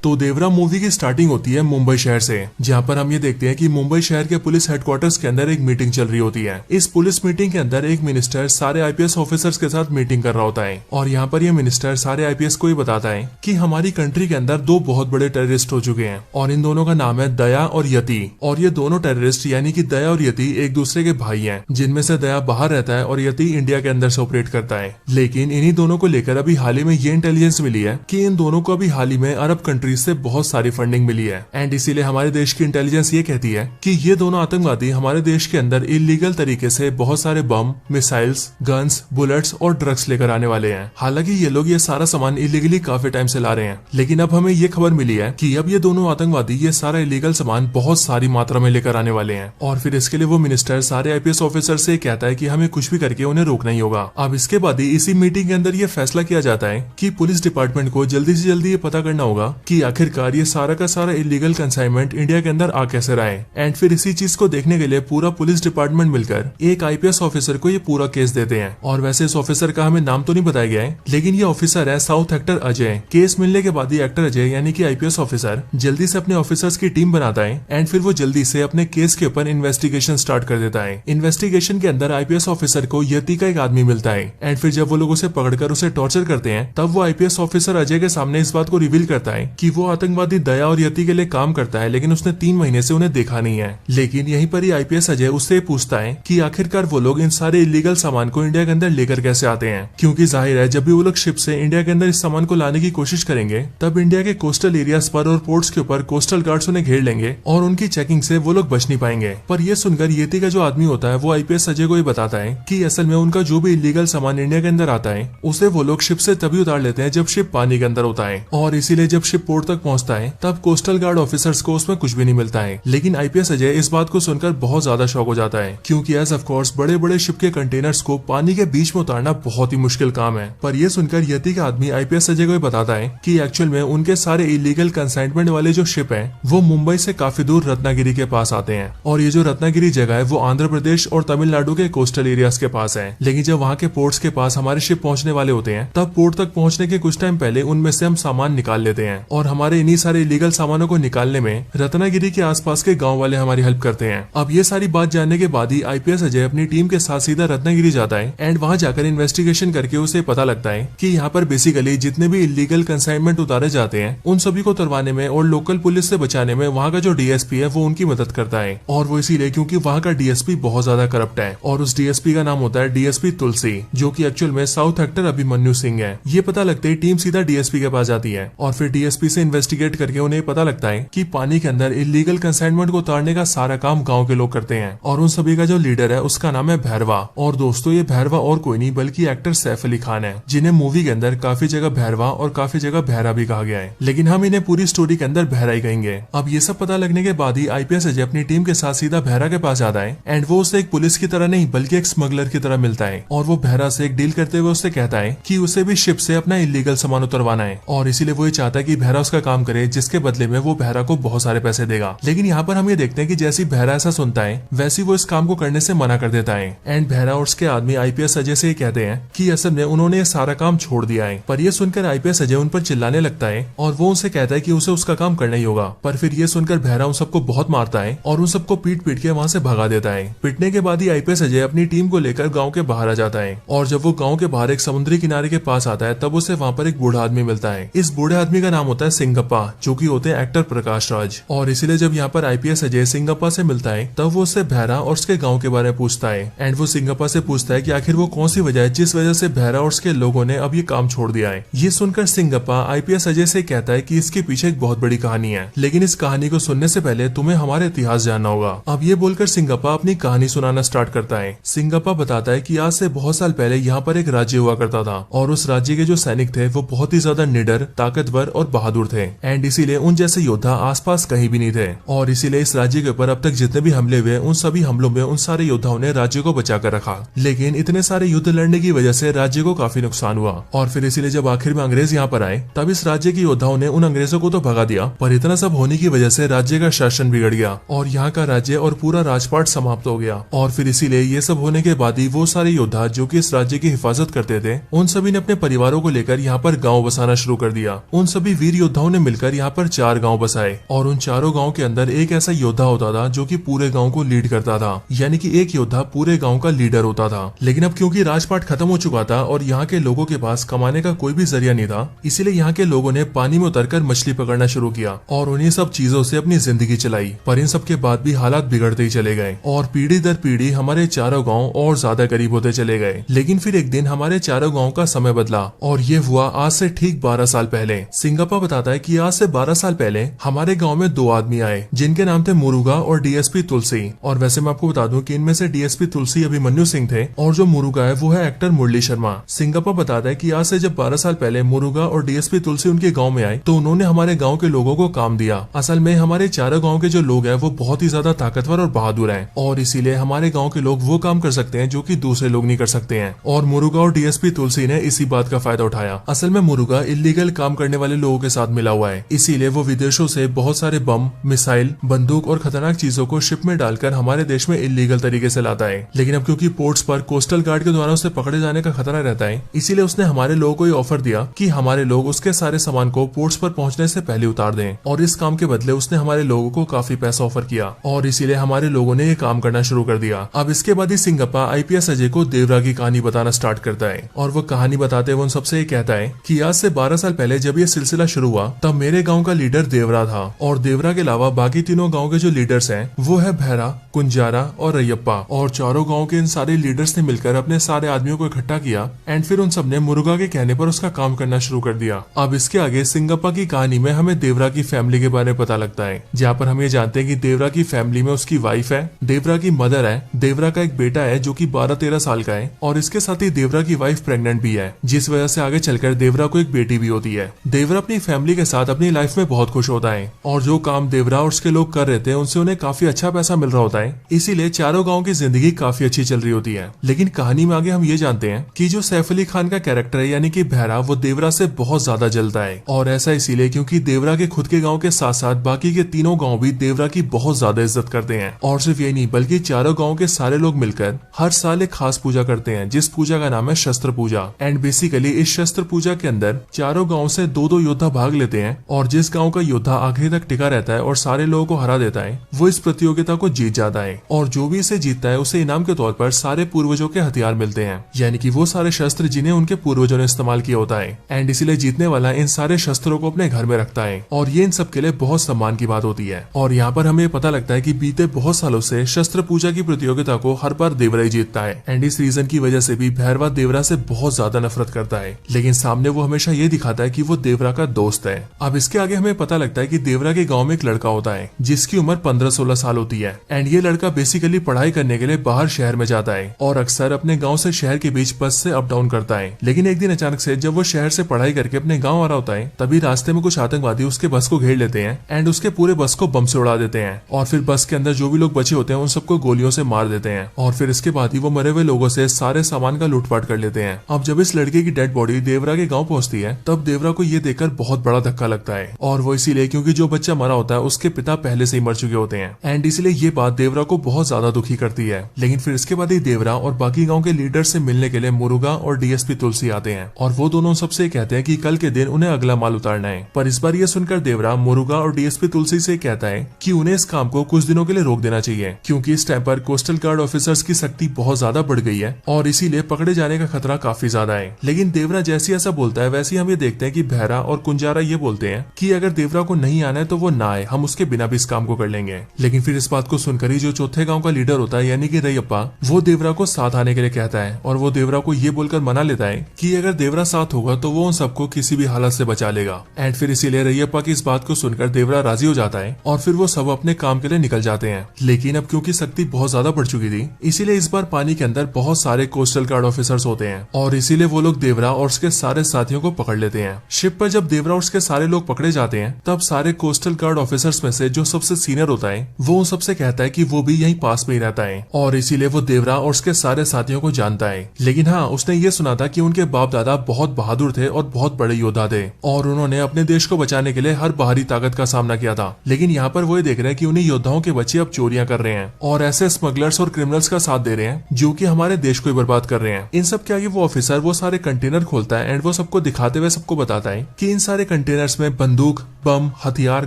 तो देवरा मूवी की स्टार्टिंग होती है मुंबई शहर से, जहाँ पर हम ये देखते हैं कि मुंबई शहर के पुलिस हेडक्वार्टर्स के अंदर एक मीटिंग चल रही होती है। इस पुलिस मीटिंग के अंदर एक मिनिस्टर सारे आईपीएस ऑफिसर्स के साथ मीटिंग कर रहा होता है और यहाँ पर ये मिनिस्टर सारे आईपीएस को ये बताता है कि हमारी कंट्री के अंदर दो बहुत बड़े टेररिस्ट हो चुके हैं और इन दोनों का नाम है दया और यति। और ये दोनों टेररिस्ट यानी कि दया और यति एक दूसरे के भाई हैं, जिनमें से दया बाहर रहता है और यति इंडिया के अंदर से ऑपरेट करता है। लेकिन इन्हीं दोनों को लेकर अभी हाल ही में ये इंटेलिजेंस मिली है कि इन दोनों को अभी हाल ही में अरब कंट्रीज से बहुत सारी फंडिंग मिली है एंड इसीलिए हमारे देश की इंटेलिजेंस ये कहती है कि ये दोनों आतंकवादी हमारे देश के अंदर इलीगल तरीके से बहुत सारे बम, मिसाइल्स, गन्स, बुलेट्स और ड्रग्स लेकर आने वाले हैं। हालांकि ये लोग ये सारा सामान इलीगली काफी टाइम से ला रहे हैं, लेकिन अब हमें ये खबर मिली है कि अब ये दोनों आतंकवादी ये सारा इलीगल सामान बहुत सारी मात्रा में लेकर आने वाले हैं और फिर इसके लिए वो मिनिस्टर सारे आईपीएस ऑफिसर से कहता है कि हमें कुछ भी करके उन्हें रोकना ही होगा। अब इसके बाद ही इसी मीटिंग के अंदर ये फैसला किया जाता है कि पुलिस डिपार्टमेंट को जल्दी से जल्दी ये पता करना होगा कि आखिरकार ये सारा का सारा इलीगल कंसाइनमेंट इंडिया के अंदर आ कैसे रहा है। एंड फिर इसी चीज को देखने के लिए पूरा पुलिस डिपार्टमेंट मिलकर एक आईपीएस ऑफिसर को ये पूरा केस देते हैं। और वैसे इस ऑफिसर का हमें नाम तो नहीं बताया गया है, लेकिन ये ऑफिसर है साउथ एक्टर अजय। केस मिलने के बाद ही एक्टर अजय यानी कि आईपीएस ऑफिसर जल्दी से अपने ऑफिसर्स की टीम बनाता है एंड फिर वो जल्दी से अपने केस के ऊपर इन्वेस्टिगेशन स्टार्ट कर देता है। इन्वेस्टिगेशन के अंदर आईपीएस ऑफिसर को यति का एक आदमी मिलता है एंड फिर जब वो लोग उसे पकड़कर उसे टॉर्चर करते हैं तब वो आईपीएस ऑफिसर अजय के सामने इस बात को रिवील करता है कि वो आतंकवादी दया और यति के लिए काम करता है, लेकिन उसने 3 महीने से उन्हें देखा नहीं है। लेकिन यहीं पर ही आईपीएस अजय उससे पूछता है कि आखिरकार वो लोग इन सारे इलीगल सामान को इंडिया के अंदर लेकर कैसे आते हैं, क्योंकि जाहिर है जब भी वो लोग शिप से इंडिया के अंदर इस सामान को लाने की कोशिश करेंगे तब इंडिया के कोस्टल एरियाज पर और पोर्ट्स के ऊपर कोस्टल गार्ड्स उन्हें घेर लेंगे और उनकी चेकिंग से वो लोग बच नहीं पाएंगे। पर ये सुनकर यति का जो आदमी होता है वो आईपीएस अजय को ये बताता है कि असल में उनका जो भी इलीगल सामान इंडिया के अंदर आता है उसे वो लोग शिप से तभी उतार लेते हैं जब शिप पानी के अंदर होता है और इसीलिए जब शिप पोर्ट तक पहुंचता है तब कोस्टल गार्ड ऑफिसर्स को उसमें कुछ भी नहीं मिलता है। लेकिन आईपीएस अजय इस बात को सुनकर बहुत ज्यादा शॉक हो जाता है, क्योंकि एज ऑफ कोर्स बड़े बड़े शिप के कंटेनर्स को पानी के बीच में उतारना बहुत ही मुश्किल काम है। पर यह सुनकर यति का आदमी आईपीएस अजय को बताता है कि एक्चुअल में उनके सारे इलीगल कंसाइनमेंट वाले जो शिप है वो मुंबई से काफी दूर रत्नागिरी के पास आते हैं और ये जो रत्नागिरी जगह है वो आंध्र प्रदेश और तमिलनाडु के कोस्टल एरियाज के पास है। लेकिन जब वहाँ के पोर्ट्स के पास हमारे शिप पहुंचने वाले होते हैं तब पोर्ट तक पहुंचने के कुछ टाइम पहले उनमें से हम सामान निकाल लेते हैं और हमारे इन्हीं सारे इलीगल सामानों को निकालने में रत्नागिरी के आसपास के गांव वाले हमारी हेल्प करते हैं। अब ये सारी बात जानने के बाद ही आईपीएस अजय अपनी टीम के साथ सीधा रत्नागिरी जाता है एंड वहां जाकर इन्वेस्टिगेशन करके उसे पता लगता है कि यहाँ पर बेसिकली जितने भी इलीगल कंसाइनमेंट उतारे जाते हैं उन सभी को उतरवाने में और लोकल पुलिस से बचाने में वहाँ का जो डीएसपी है वो उनकी मदद करता है। और वो इसीलिए क्योंकि वहाँ का डीएसपी बहुत ज्यादा करप्ट है और उस डीएसपी का नाम होता है डीएसपी तुलसी, जो कि एक्चुअल में साउथ एक्टर अभिमन्यु सिंह है। ये पता लगते ही टीम सीधा डीएसपी के पास जाती है और फिर डीएसपी से इन्वेस्टिगेट करके उन्हें पता लगता है कि पानी के अंदर इलीगल कंसाइनमेंट को उतारने का सारा काम गांव के लोग करते हैं और उन सभी का जो लीडर है उसका नाम है भैरवा। और दोस्तों ये भैरवा और कोई नहीं बल्कि एक्टर सैफ अली खान है, जिन्हें मूवी के अंदर काफी जगह भैरवा और काफी जगह भैरा भी कहा गया है, लेकिन हम इन्हें पूरी स्टोरी के अंदर भैरा ही कहेंगे। अब ये सब पता लगने के बाद ही आईपीएस अजय अपनी टीम के साथ सीधा भैरा के पास जाता है एंड वो उसे एक पुलिस की तरह नहीं बल्कि एक स्मगलर की तरह मिलता है और वो भैरा से एक डील करते हुए उससे कहता है कि उसे भी शिप से अपना इलीगल सामान उतरवाना है और इसीलिए वो ये चाहता है कि भैरा उसका काम करे, जिसके बदले में वो भैरा को बहुत सारे पैसे देगा। लेकिन यहाँ पर हम ये देखते हैं कि जैसी भैरा ऐसा सुनता है वैसी वो इस काम को करने से मना कर देता है एंड भैरा और उसके आदमी आईपीएस अजय से कहते हैं कि असल में उन्होंने ये सारा काम छोड़ दिया है। पर ये सुनकर आईपीएस अजय उन पर चिल्लाने लगता है और वो उनसे कहता है कि उसे उसका काम करना ही होगा। पर फिर ये सुनकर भैरा उन सबको बहुत मारता है और उन सबको पीट पीट के वहाँ से भगा देता है। पिटने के बाद ही आईपीएस अजय अपनी टीम को लेकर गाँव के बाहर आ जाता है और जब वो गाँव के बाहर एक समुद्री किनारे के पास आता है तब उसे वहाँ पर एक बूढ़ा आदमी मिलता है। इस बूढ़े आदमी का नाम होता है सिंगप्पा, जो कि होते हैं एक्टर प्रकाश राज। और इसीलिए जब यहाँ पर आईपीएस अजय सिंगप्पा से मिलता है तब वो उससे भैरा और उसके गांव के बारे में पूछता है एंड वो सिंगप्पा से पूछता है कि आखिर वो कौन सी वजह है जिस वजह से भैरा और उसके लोगों ने अब ये काम छोड़ दिया है। ये सुनकर सिंगप्पा आईपीएस अजय से कहता है कि इसके पीछे एक बहुत बड़ी कहानी है, लेकिन इस कहानी को सुनने से पहले तुम्हें हमारे इतिहास जानना होगा। अब ये बोलकर सिंगप्पा अपनी कहानी सुनाना स्टार्ट करता है। सिंगप्पा बताता है कि आज से बहुत साल पहले यहाँ पर एक राज्य हुआ करता था और उस राज्य के जो सैनिक थे वो बहुत ही ज्यादा निडर, ताकतवर और बहादुर थे एंड इसीलिए उन जैसे योद्धा आसपास कहीं भी नहीं थे और इसीलिए इस राज्य के ऊपर अब तक जितने भी हमले हुए उन सभी हमलों में उन सारे योद्धाओं ने राज्य को बचा कर रखा। लेकिन इतने सारे युद्ध लड़ने की वजह से राज्य को काफी नुकसान हुआ और फिर इसीलिए जब आखिर में अंग्रेज यहाँ पर आए तब इस राज्य के योद्धाओं ने उन अंग्रेजों को तो भगा दिया, पर इतना सब होने की वजह से राज्य का शासन बिगड़ गया और यहाँ का राज्य और पूरा राजपाट समाप्त हो गया। और फिर इसीलिए ये सब होने के बाद ही वो सारे योद्धा जो कि इस राज्य की हिफाजत करते थे उन सभी ने अपने परिवारों को लेकर यहाँ पर गाँव बसाना शुरू कर दिया। उन सभी वीर योद्धाओं ने मिलकर यहाँ पर 4 गांव बसाए और उन चारों गांव के अंदर एक ऐसा योद्धा होता था जो कि पूरे गांव को लीड करता था, यानी कि एक योद्धा पूरे गांव का लीडर होता था। लेकिन अब क्योंकि राजपाट खत्म हो चुका था और यहाँ के लोगों के पास कमाने का कोई भी जरिया नहीं था, इसीलिए यहाँ के लोगों ने पानी में उतरकर मछली पकड़ना शुरू किया और उन्हीं सब चीजों से अपनी जिंदगी चलाई। पर इन सब के बाद भी हालात बिगड़ते ही चले गए और पीढ़ी दर पीढ़ी हमारे चारों गाँव और ज्यादा करीब होते चले गए। लेकिन फिर एक दिन हमारे चारों गाँव का समय बदला और ये हुआ आज से ठीक 12 साल पहले। सिंगप्पा बताता है कि आज से 12 साल पहले हमारे गांव में 2 आदमी आए जिनके नाम थे मुरुगा और डीएसपी तुलसी। और वैसे मैं आपको बता दूं कि इनमें से डीएसपी तुलसी अभिमन्यु सिंह थे और जो मुरुगा है वो है एक्टर मुरली शर्मा। सिंगप्पा बताता है कि आज से जब 12 साल पहले मुरुगा और डीएसपी तुलसी उनके गाँव में आए तो उन्होंने हमारे गाँव के लोगों को काम दिया। असल में हमारे चारों गाँव के जो लोग है वो बहुत ही ज्यादा ताकतवर और बहादुर है और इसीलिए हमारे गाँव के लोग वो काम कर सकते हैं जो की दूसरे लोग नहीं कर सकते हैं। और मुरुगा और डीएसपी तुलसी ने इसी बात का फायदा उठाया। असल में मुरुगा इलीगल काम करने वाले लोगों के साथ मिला हुआ है, इसीलिए वो विदेशों से बहुत सारे बम, मिसाइल, बंदूक और खतरनाक चीजों को शिप में डालकर हमारे देश में इलीगल तरीके से लाता है। लेकिन अब क्योंकि पोर्ट्स पर कोस्टल गार्ड के द्वारा उसे पकड़े जाने का खतरा रहता है, इसीलिए उसने हमारे लोगों को ये ऑफर दिया कि हमारे लोग उसके सारे सामान को पोर्ट्स पर पहुंचने से पहले उतार दें। और इस काम के बदले उसने हमारे लोगों को काफी पैसा ऑफर किया और इसीलिए हमारे लोगों ने ये काम करना शुरू कर दिया। अब इसके बाद ही सिंगप्पा आईपीएस अजय को देवरा की कहानी बताना स्टार्ट करता है और वो कहानी बताते हुए उन सबसे ये कहता है कि आज से 12 साल पहले जब ये सिलसिला शुरू हुआ तब मेरे गांव का लीडर देवरा था और देवरा के अलावा बाकी तीनों गांव के जो लीडर्स हैं वो है भैरा, कुंजारा और रैयप्पा। और चारों गांव के इन सारे लीडर्स ने मिलकर अपने सारे आदमियों को इकट्ठा किया एंड फिर उन सब ने मुरुगा के कहने पर उसका काम करना शुरू कर दिया। अब इसके आगे सिंगप्पा की कहानी में हमें देवरा की फैमिली के बारे में पता लगता है, जहाँ पर हम ये जानते हैं कि देवरा की फैमिली में उसकी वाइफ है, देवरा की मदर है, देवरा का एक बेटा है जो कि 12-13 साल का है और इसके साथ ही देवरा की वाइफ प्रेग्नेंट भी है, जिस वजह से आगे चलकर देवरा को एक बेटी भी होती है। देवरा अपनी फैमिली के साथ अपनी लाइफ में बहुत खुश होता है और जो काम देवरा और उसके लोग कर रहे थे उनसे उन्हें काफी अच्छा पैसा मिल रहा होता है, इसीलिए चारों गाँव की जिंदगी काफी अच्छी चल रही होती है। लेकिन कहानी में आगे हम ये जानते हैं कि जो सैफ अली खान का कैरेक्टर है यानी कि भैरा, वो देवरा से बहुत ज्यादा जलता है और ऐसा इसीलिए क्योंकि देवरा के खुद के गाँव के साथ साथ बाकी के तीनों गाँव भी देवरा की बहुत ज्यादा इज्जत करते हैं। और सिर्फ यही नहीं बल्कि चारों गाँव के सारे लोग मिलकर हर साल एक खास पूजा करते हैं जिस पूजा का नाम है शस्त्र पूजा। एंड बेसिकली इस शस्त्र पूजा के अंदर चारों गांव से 2-2 योद्धा भाग लेते हैं और जिस गांव का योद्धा आखिरी तक टिका रहता है और सारे लोगों को हरा देता है वो इस प्रतियोगिता को जीत जाता है और जो भी इसे जीतता है उसे इनाम के तौर पर सारे पूर्वजों के हथियार मिलते हैं, यानी कि वो सारे शस्त्र जिन्हें उनके पूर्वजों ने इस्तेमाल किया होता है। एंड इसीलिए जीतने वाला इन सारे शस्त्रों को अपने घर में रखता है और ये इन सब के लिए बहुत सम्मान की बात होती है। और यहाँ पर हमें पता लगता है कि बीते बहुत सालों से शस्त्र पूजा की प्रतियोगिता को हर बार देवरा ही जीतता है एंड इस रीजन की वजह से भी भैरवा देवरा से बहुत ज्यादा नफरत करता है, लेकिन सामने वो हमेशा ये दिखाता है कि वो देवरा का दोस्त है। अब इसके आगे हमें पता लगता है कि देवरा के गांव में एक लड़का होता है जिसकी उम्र 15-16 साल होती है एंड ये लड़का बेसिकली पढ़ाई करने के लिए बाहर शहर में जाता है और अक्सर अपने गांव से शहर के बीच बस से अप डाउन करता है। लेकिन एक दिन अचानक से जब वो शहर से पढ़ाई करके अपने गाँव आ रहा होता है तभी रास्ते में कुछ आतंकवादी उसके बस को घेर लेते हैं एंड उसके पूरे बस को बम से उड़ा देते हैं और फिर बस के अंदर जो भी लोग बचे होते हैं उन सबको गोलियों से मार देते हैं और फिर इसके बाद ही वो मरे हुए लोगों से सारे सामान का लूटपाट कर लेते हैं। अब जब इस लड़के की डेड बॉडी देवरा के गांव पहुंचती है तब देवरा को ये देखकर बहुत बड़ा धक्का लगता है और वो इसीलिए क्योंकि जो बच्चा मरा होता है उसके पिता पहले से ही मर चुके होते हैं एंड इसलिए ये बात देवरा को बहुत ज्यादा दुखी करती है। लेकिन फिर इसके बाद ही देवरा और बाकी गाँव के लीडर से मिलने के लिए मुरुगा और डीएसपी तुलसी आते हैं और वो दोनों सबसे कहते हैं कि कल के दिन उन्हें अगला माल उतारना है। पर इस बार ये सुनकर देवरा मुरुगा और डीएसपी तुलसी से कहता है कि उन्हें इस काम को कुछ दिनों के लिए रोक देना चाहिए क्योंकि इस टाइम पर कोस्टल गार्ड ऑफिसर्स की सख्ती बहुत ज्यादा बढ़ गई है और इसीलिए पकड़े जाने का खतरा काफी ज्यादा है। लेकिन देवरा जैसे ऐसा बोलता है वैसे हम ये देखते हैं कि भैरा और कुंजारा ये बोलते हैं कि अगर देवरा को नहीं आना है तो वो ना आए, हम उसके बिना भी इस काम को कर लेंगे। लेकिन फिर इस बात को सुनकर ही जो चौथे गाँव का लीडर होता है यानी कि रैयप्पा, वो देवरा को साथ आने के लिए कहता है और वो देवरा को ये बोलकर मना लेता है कि अगर देवरा साथ होगा तो वो उन सबको किसी भी हालत से बचा लेगा। एंड फिर इसीलिए रैयप्पा की इस बात को सुनकर देवरा राजी हो जाता है और फिर वो सब अपने काम के लिए निकल जाते हैं। लेकिन अब क्योंकि सख्ती बहुत ज्यादा बढ़ चुकी थी इसीलिए इस बार पानी के अंदर बहुत सारे कोस्टल गार्ड ऑफिसर्स होते हैं और इसीलिए वो लोग देवरा और उसके सारे साथियों को पकड़ लेते हैं। शिप पर जब देवरा और उसके सारे लोग पकड़े जाते हैं तब सारे कोस्टल गार्ड ऑफिसर्स में से जो सबसे सीनियर होता है वो उन सबसे कहता है कि वो भी यहीं पास में ही रहता है और इसीलिए वो देवरा और उसके सारे साथियों को जानता है। लेकिन हाँ, उसने ये सुना था कि उनके बाप दादा बहुत बहादुर थे और बहुत बड़े योद्धा थे और उन्होंने अपने देश को बचाने के लिए हर बाहरी ताकत का सामना किया था। लेकिन यहाँ पर वो ये देख रहे हैं कि उन्हीं योद्धाओं के बच्चे अब चोरियां कर रहे हैं और ऐसे स्मगलर्स और क्रिमिनल्स का साथ दे रहे हैं जो कि हमारे देश को बर्बाद कर रहे हैं। इन सब के आगे वो ऑफिसर वो सारे कंटेनर खोलता है एंड वो सबको दिखाते हुए सबको बताता है कि इन सारे कंटेनर्स में बंदूक, बम, हथियार,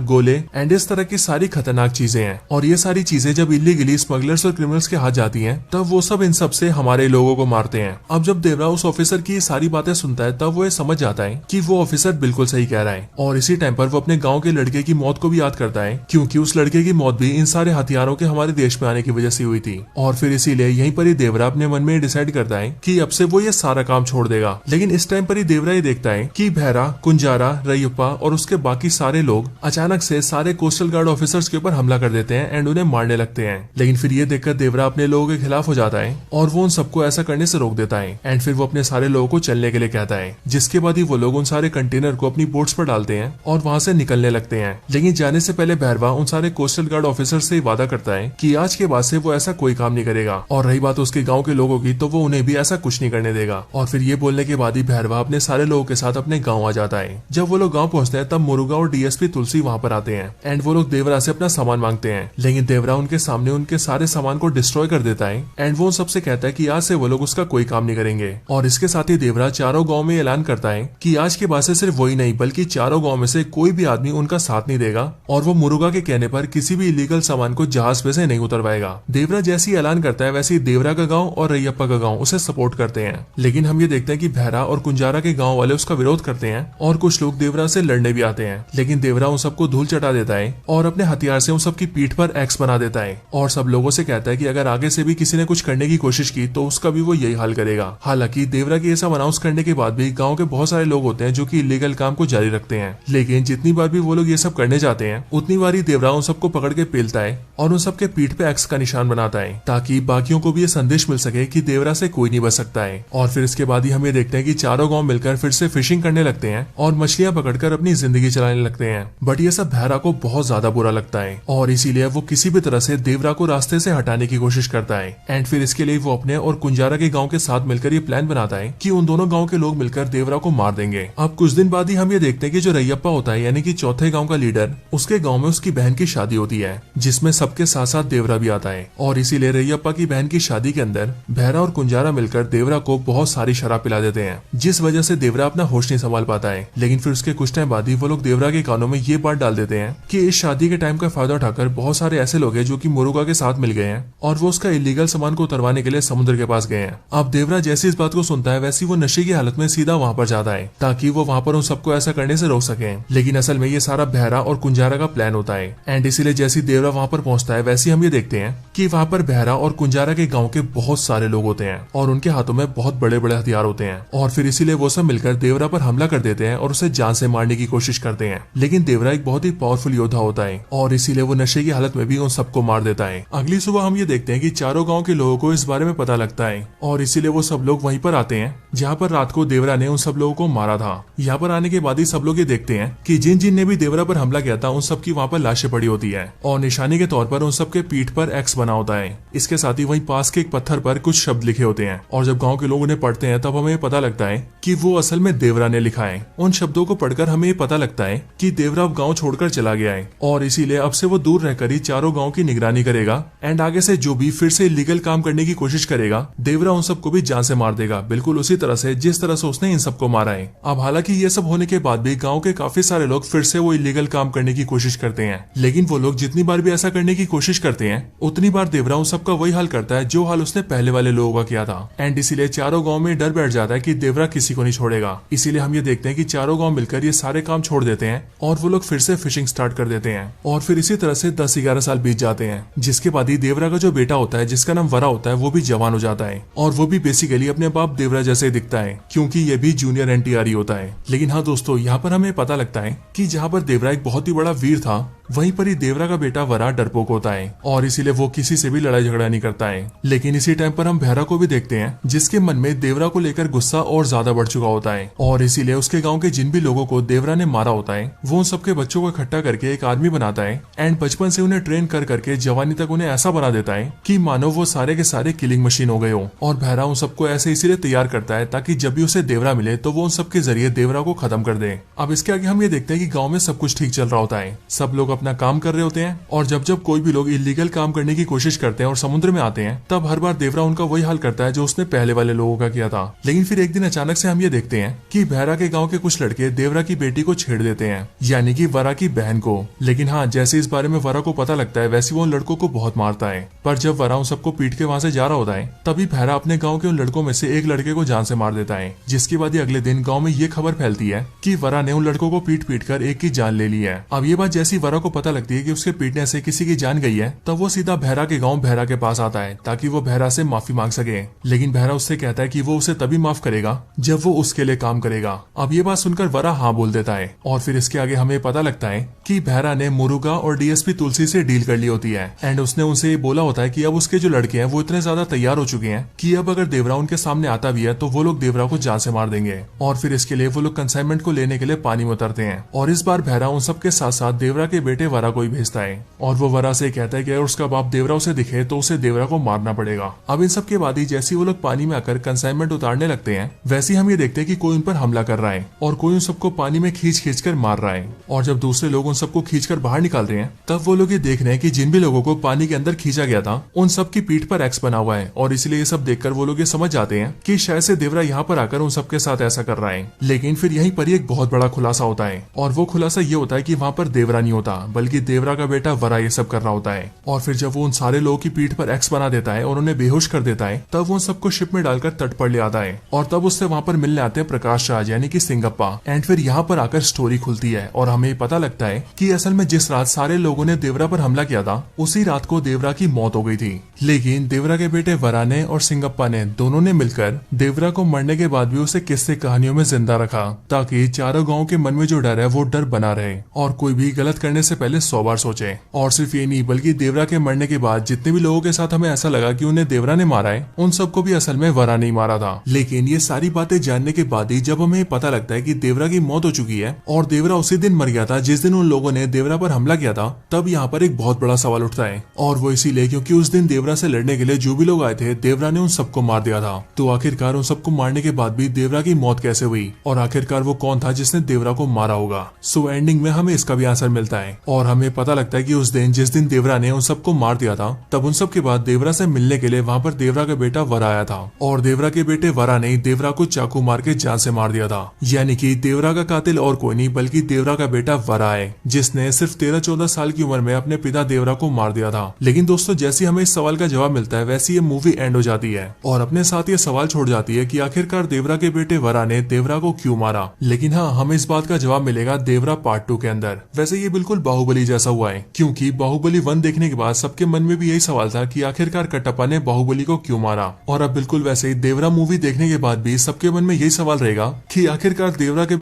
गोले एंड इस तरह की सारी खतरनाक चीजें हैं। और ये सारी चीजें जब इलीगली स्मगलर्स और क्रिमिनल्स के हाथ जाती हैं, तब वो सब इन सब से हमारे लोगों को मारते हैं। अब जब देवरा उस ऑफिसर की सारी बातें सुनता है, तब वो ये समझ जाता है कि वो ऑफिसर बिल्कुल सही कह रहा है। और इसी टाइम पर वो अपने गाँव के लड़के की मौत को भी याद करता है, क्योंकि उस लड़के की मौत भी इन सारे हथियारों के हमारे देश में आने की वजह से हुई थी। और फिर इसीलिए यहीं पर ही देवरा अपने मन में डिसाइड करता है कि अब से वो ये सारा काम छोड़ देगा। लेकिन इस टाइम पर ही देवरा ये देखता है कि भैरा, कुंजारा, रैयप्पा और उसके बाकी सारे लोग अचानक से सारे कोस्टल गार्ड ऑफिसर्स के ऊपर हमला कर देते हैं एंड उन्हें मारने लगते हैं। लेकिन फिर ये देखकर देवरा अपने लोगों के खिलाफ हो जाता है और वो उन सबको ऐसा करने से रोक देता है। एंड फिर वो अपने सारे लोगों को चलने के लिए कहता है, जिसके बाद ही वो लोग उन सारे कंटेनर को अपनी बोट्स पर डालते हैं और वहां से निकलने लगते हैं। लेकिन जाने से पहले भैरवा उन सारे कोस्टल गार्ड ऑफिसर से वादा करता है कि आज के बाद से वो ऐसा कोई काम नहीं करेगा। और रही बात उसके गाँव के लोगों की, तो वो उन्हें भी ऐसा कुछ नहीं करने देगा। और फिर ये बोलने के बाद ही भैरवा अपने सारे लोगों के साथ अपने गाँव आ जाता है। जब वो लोग गाँव पहुंचते हैं, तब मुरुगा और डीएसपी तुलसी वहाँ पर आते हैं एंड वो लोग देवरा से अपना सामान मांगते हैं। लेकिन देवरा उनके सामने उनके सारे सामान को डिस्ट्रॉय कर देता है एंड वो सबसे कहता है कि आज से वो लोग उसका कोई काम नहीं करेंगे। और इसके साथ ही देवरा चारों गांव में ऐलान करता है कि आज के बाद से सिर्फ वही नहीं बल्कि चारों गांव में से कोई भी आदमी उनका साथ नहीं देगा और वो मुरुगा के कहने पर किसी भी इलीगल सामान को जहाज पे से नहीं उतरवाएगा। देवरा जैसे ही ऐलान करता है, वैसे ही देवरा का गाँव और रैयप्पा का गाँव उसे सपोर्ट करते हैं। लेकिन हम ये देखते हैं कि भैरा और कुंजारा के गाँव वाले उसका विरोध करते हैं और कुछ लोग देवरा से लड़ने भी आते हैं। लेकिन देवरा उन सबको धूल चटा देता है और अपने हथियार से उन सबकी पीठ पर एक्स बना देता है और सब लोगों से कहता है कि अगर आगे से भी किसी ने कुछ करने की कोशिश की तो उसका भी वो यही हाल करेगा। हालांकि देवरा की ऐसा अनाउंस करने के बाद भी गांव के बहुत सारे लोग होते हैं जो कि इलीगल काम को जारी रखते हैं। लेकिन जितनी बार भी वो लोग ये सब करने जाते हैं, उतनी बार ही देवरा उन सबको पकड़ के पेलता है और उन सबके पीठ पे एक्स का निशान बनाता है, ताकि बाकियों को भी ये संदेश मिल सके कि देवरा से कोई नहीं बच सकता है। और फिर इसके बाद ही हम ये देखते हैं कि चारों गाँव मिलकर फिर से फिशिंग करने लगते हैं और मछलियां पकड़कर अपनी जिंदगी चलाने लगते हैं। बट ये सब भैरा को बहुत ज्यादा बुरा लगता है और इसीलिए वो किसी भी तरह से देवरा को रास्ते से हटाने की कोशिश करता है। एंड फिर इसके लिए वो अपने और कुंजारा के गांव के साथ मिलकर ये प्लान बनाता है कि उन दोनों गांव के लोग मिलकर देवरा को मार देंगे। अब कुछ दिन बाद ही हम ये देखते हैं कि जो रैयप्पा होता है, यानी कि चौथे गांव का लीडर, उसके गांव में उसकी बहन की शादी होती है, जिसमें सबके साथ साथ देवरा भी आता है। और इसीलिए रैयप्पा की बहन की शादी के अंदर भैरा और कुंजारा मिलकर देवरा को बहुत सारी शराब पिला देते हैं, जिस वजह से देवरा अपना होश नहीं संभाल पाता है। लेकिन फिर उसके कुछ टाइम बाद ही वो लोग देवरा के कानों में ये बात डाल देते हैं कि इस शादी के टाइम का फायदा उठाकर बहुत सारे ऐसे लोग हैं जो कि मुरुगा के साथ मिल गए हैं और वो उसका इलीगल सामान को उतरवाने के लिए समुद्र के पास गए हैं। अब देवरा जैसी इस बात को सुनता है, वैसी वो नशे की हालत में सीधा वहां पर जाता है ताकि वो वहां पर उन सबको ऐसा करने से रोक सके। लेकिन असल में ये सारा भैरा और कुंजारा का प्लान होता है। एंड इसीलिए जैसी देवरा वहां पर पहुंचता है, वैसे हम ये देखते हैं कि वहां पर भैरा और कुंजारा के गाँव के बहुत सारे लोग होते हैं और उनके हाथों में बहुत बड़े बड़े हथियार होते हैं। और फिर इसीलिए वो सब मिलकर देवरा पर हमला कर देते हैं और उसे जान से मारने की कोशिश करते हैं। लेकिन देवरा एक बहुत ही पावरफुल योद्धा होता है और इसीलिए वो नशे की हालत में भी उन सबको मार देता है। अगली सुबह हम ये देखते हैं कि चारों गांव के लोगों को इस बारे में पता लगता है और इसीलिए वो सब लोग वहीं पर आते हैं जहां पर रात को देवरा ने उन सब लोगों को मारा था। यहाँ पर आने के बाद ही सब लोग ये देखते हैं कि जिन जिन ने भी देवरा पर हमला किया था, उन सब की वहाँ पर लाशें पड़ी होती है और निशानी के तौर पर उन सब के पीठ पर एक्स बना होता है। इसके साथ ही वहीं पास के एक पत्थर पर कुछ शब्द लिखे होते हैं और जब गाँव के लोग उन्हें पढ़ते हैं, तब हमें पता लगता है कि वो असल में देवरा ने लिखा है। उन शब्दों को पढ़कर हमें पता लगता है कि देवरा अब गाँव छोड़कर चला गया है और इसीलिए अब से वो दूर रहकर ही चारों गांव की निगरानी करेगा एंड आगे से जो भी फिर से इलीगल काम करने की कोशिश करेगा, देवरा उन सबको भी जान से मार देगा, बिल्कुल उसी तरह से जिस तरह से उसने इन सबको मारा है। अब हालांकि ये सब होने के बाद भी गांव के काफी सारे लोग फिर से वो इलीगल काम करने की कोशिश करते हैं। लेकिन वो लोग जितनी बार भी ऐसा करने की कोशिश करते हैं, उतनी बार देवरा उन सबका वही हाल करता है जो हाल उसने पहले वाले लोगों का किया था। एंड इसीलिए चारों गाँव में डर बैठ जाता है कि देवरा किसी को नहीं छोड़ेगा। इसीलिए हम ये देखते हैं कि चारों गाँव मिलकर ये सारे काम छोड़ देते हैं और वो लोग फिर से फिशिंग स्टार्ट कर देते हैं। और फिर इसी तरह से 10-11 साल बीत जाते हैं, जिसके बाद ही देवरा का जो बेटा होता है, जिसका नाम वरा होता है, वो भी जवान हो जाता है और वो भी बेसिकली अपने बाप देवरा जैसे दिखता है, क्योंकि ये भी जूनियर एनटीआर ही होता है। लेकिन हाँ दोस्तों, यहाँ पर हमें पता लगता है कि जहाँ पर देवरा एक बहुत ही बड़ा वीर था, वहीं पर ही देवरा का बेटा वरा डरपोक होता है और इसीलिए वो किसी से भी लड़ाई झगड़ा नहीं करता है। लेकिन इसी टाइम पर हम भैरा को भी देखते हैं, जिसके मन में देवरा को लेकर गुस्सा और ज्यादा बढ़ चुका होता है और इसीलिए उसके गांव के जिन भी लोगों को देवरा ने मारा होता है, वो उन सबके बच्चों को इकट्ठा करके एक आर्मी बनाता है एंड बचपन से उन्हें ट्रेन कर करके जवानी तक उन्हें ऐसा बना देता है कि मानो वो सारे के सारे किलिंग मशीन हो गए हो। और भैरा उन सबको ऐसे इसीलिए तैयार करता है ताकि जब भी उसे देवरा मिले तो वो उन सबके जरिए देवरा को खत्म कर दे। अब इसके आगे हम ये देखते हैं कि गाँव में सब कुछ ठीक चल रहा होता है, सब लोग अपना काम कर रहे होते हैं और जब जब कोई भी लोग इलीगल काम करने की कोशिश करते हैं और समुद्र में आते हैं, तब हर बार देवरा उनका वही हाल करता है जो उसने पहले वाले लोगों का किया था। लेकिन फिर एक दिन अचानक से हम ये देखते हैं कि भैरा के गांव के कुछ लड़के देवरा देवरा की बेटी को छेड़ देते हैं, यानी कि वरा की बहन को। लेकिन हाँ, जैसे इस बारे में वरा को पता लगता है वैसे वो उन लड़कों को बहुत मारता है। पर जब वरा उन सबको पीट के वहाँ से जा रहा होता है तभी भैरा अपने गाँव के उन लड़कों में से एक लड़के को जान से मार देता है, जिसके बाद अगले दिन गाँव में ये खबर फैलती है कि वरा ने उन लड़कों को पीट पीट कर एक की जान ले ली है। अब ये बात जैसी वरा को पता लगती है कि उसके पीटने से किसी की जान गई है, तब वो सीधा भैरा के गाँव भैरा के पास आता है ताकि वो भैरा से माफी मांग सके। लेकिन भैरा उससे कहता है कि वो उसे तभी माफ करेगा जब वो उसके लिए काम करेगा। अब ये बात सुनकर वरा हाँ बोल देता है और फिर इसके आगे हमें पता लगता है कि भैरा ने मुरुगा और डीएसपी तुलसी से डील कर ली होती है एंड उसने उनसे ये बोला होता है कि अब उसके जो लड़के हैं वो इतने ज्यादा तैयार हो चुके हैं कि अब अगर देवरा उनके सामने आता भी है तो वो लोग देवरा को जान से मार देंगे। और फिर इसके लिए वो लोग कंसाइनमेंट को लेने के लिए पानी में उतरते हैं और इस बार भैरा उन सबके साथ साथ देवरा के बेटे वरा को ही भेजता है और वो वरा से कहता है कि अगर उसका बाप देवरा उसे दिखे तो उसे देवरा को मारना पड़ेगा। अब इन सब के बाद ही जैसे वो लोग पानी में आकर कंसाइनमेंट उतारने लगते हैं वैसे हम ये देखते हैं कि कोई उन पर हमला कर रहा है और कोई उन सबको पानी में खींच खींच कर मार रहा है। और जब दूसरे लोग उन सबको खींच कर बाहर निकाल रहे हैं तब वो लोग ये देख रहे हैं कि जिन भी लोगों को पानी के अंदर खींचा गया था उन सब की पीठ पर एक्स बना हुआ है और इसलिए ये सब देखकर वो लोग ये समझ जाते हैं कि शायद से देवरा यहाँ पर आकर उन सबके साथ ऐसा कर रहा है। लेकिन फिर यहीं पर एक बहुत बड़ा खुलासा होता है और वो खुलासा ये होता है कि वहाँ पर देवरा नहीं होता बल्कि देवरा का बेटा वरा ये सब कर रहा होता है। और फिर जब वो उन सारे लोगों की पीठ पर एक्स बना देता है और उन्हें बेहोश कर देता है तब वो उन सबको शिप में डालकर तट पर ले आता है और तब उससे वहाँ पर मिलने आते हैं प्रकाश राज यानी कि सिंगप्पा। एंड फिर यहाँ पर आकर स्टोरी खुलती है और हमें पता लगता है कि असल में जिस रात सारे लोगों ने देवरा पर हमला किया था उसी रात को देवरा की मौत हो गई थी। लेकिन देवरा के बेटे वरा ने और सिंगप्पा ने दोनों ने मिलकर देवरा को मरने के बाद भी उसे किस्से कहानियों में जिंदा रखा ताकि चारों गांव के मन में जो डर है वो डर बना रहे और कोई भी गलत करने से पहले 100 बार सोचे। और सिर्फ ये नहीं बल्कि देवरा के मरने के बाद जितने भी लोगों के साथ हमें ऐसा लगा कि उन्हें देवरा ने मारा है उन सबको भी असल में वरा नहीं मारा था। लेकिन ये सारी बातें जानने के बाद ही जब हमें पता लगता है कि देवरा की मौत हो चुकी है और देवरा उसी दिन मर गया था जिस दिन उन लोगों ने देवरा पर हमला किया था, तब यहाँ पर एक बहुत बड़ा सवाल उठता है और वो इसीलिए क्योंकि उस दिन देवरा से लड़ने के लिए जो भी लोग आए थे देवरा ने उन सबको मार दिया था। तो आखिरकार उन सबको मारने के बाद भी देवरा की मौत कैसे हुई और आखिरकार वो कौन था जिसने देवरा को मारा होगा। सो एंडिंग में हमें इसका भी आंसर मिलता है और हमें पता लगता है कि उस दिन जिस दिन देवरा ने उन सबको मार दिया था तब उन सब के बाद देवरा से मिलने के लिए वहाँ पर देवरा का बेटा वरा आया था और देवरा के बेटे वरा ने देवरा को चाकू मार के जान से मार दिया था। यानी कि देवरा का कातिल और कोई नहीं बल्कि देवरा का बेटा वरा है जिसने सिर्फ 13-14 साल की उम्र में अपने पिता देवरा को मार दिया था। लेकिन दोस्तों जैसे हमें इस सवाल का जवाब मिलता है वैसे ये मूवी एंड हो जाती है और अपने साथ ये सवाल छोड़ जाती है कि आखिरकार देवरा के बेटे वरा ने देवरा को क्यों मारा। लेकिन हाँ, हमें इस बात का जवाब मिलेगा देवरा पार्ट 2 के अंदर। वैसे ये बिल्कुल बाहुबली जैसा हुआ है क्योंकि बाहुबली 1 देखने के बाद सबके मन में भी यही सवाल था कि आखिरकार कटप्पा ने बाहुबली को क्यों मारा और अब बिल्कुल वैसे ही देवरा मूवी देखने के बाद भी सबके मन में यही सवाल रहेगा कि आखिरकार देवरा के